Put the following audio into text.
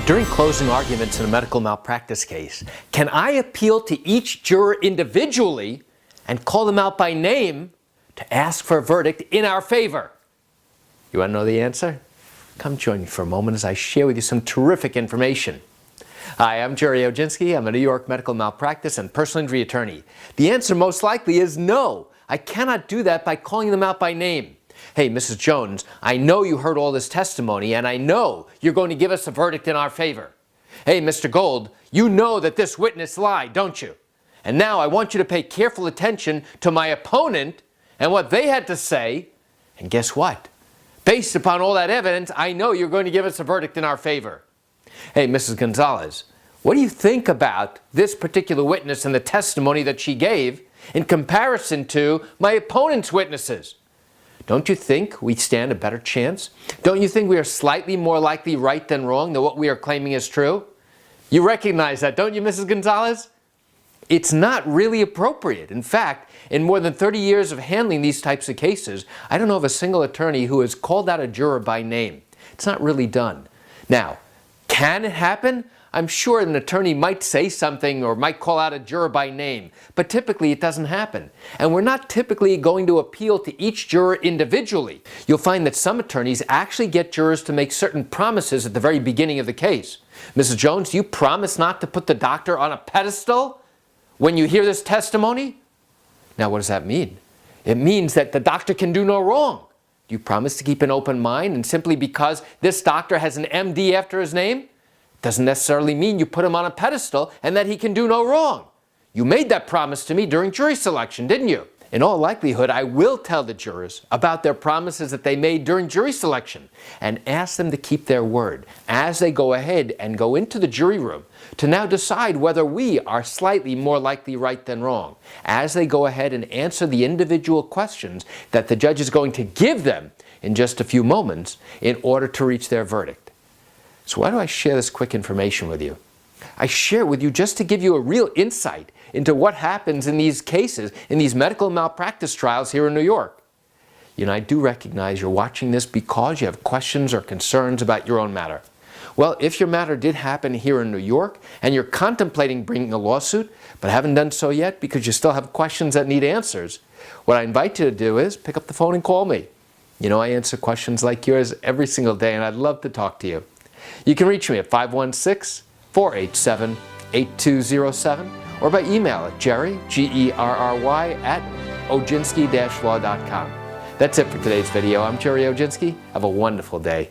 During closing arguments in a medical malpractice case, can I appeal to each juror individually and call them out by name to ask for a verdict in our favor? You want to know the answer? Come join me for a moment as I share with you some terrific information. Hi, I'm Gerry Oginski. I'm a New York medical malpractice and personal injury attorney. The answer most likely is no. I cannot do that by calling them out by name. Hey, Mrs. Jones, I know you heard all this testimony, and I know you're going to give us a verdict in our favor. Hey, Mr. Gold, you know that this witness lied, don't you? And now I want you to pay careful attention to my opponent and what they had to say. And guess what? Based upon all that evidence, I know you're going to give us a verdict in our favor. Hey, Mrs. Gonzalez, what do you think about this particular witness and the testimony that she gave in comparison to my opponent's witnesses? Don't you think we stand a better chance? Don't you think we are slightly more likely right than wrong than what we are claiming is true? You recognize that, don't you, Mrs. Gonzalez? It's not really appropriate. In fact, in more than 30 years of handling these types of cases, I don't know of a single attorney who has called out a juror by name. It's not really done. Now, can it happen? I'm sure an attorney might say something or might call out a juror by name, but typically it doesn't happen. And we're not typically going to appeal to each juror individually. You'll find that some attorneys actually get jurors to make certain promises at the very beginning of the case. Mrs. Jones, do you promise not to put the doctor on a pedestal when you hear this testimony? Now, what does that mean? It means that the doctor can do no wrong. Do you promise to keep an open mind, and simply because this doctor has an MD after his name doesn't necessarily mean you put him on a pedestal and that he can do no wrong? You made that promise to me during jury selection, didn't you? In all likelihood, I will tell the jurors about their promises that they made during jury selection and ask them to keep their word as they go ahead and go into the jury room to now decide whether we are slightly more likely right than wrong, as they go ahead and answer the individual questions that the judge is going to give them in just a few moments in order to reach their verdict. So why do I share this quick information with you? I share it with you just to give you a real insight into what happens in these cases, in these medical malpractice trials here in New York. You know, I do recognize you're watching this because you have questions or concerns about your own matter. Well, if your matter did happen here in New York and you're contemplating bringing a lawsuit, but haven't done so yet because you still have questions that need answers, what I invite you to do is pick up the phone and call me. You know, I answer questions like yours every single day, and I'd love to talk to you. You can reach me at 516-487-8207 or by email at Gerry, Gerry, at oginski-law.com. That's it for today's video. I'm Gerry Oginski. Have a wonderful day.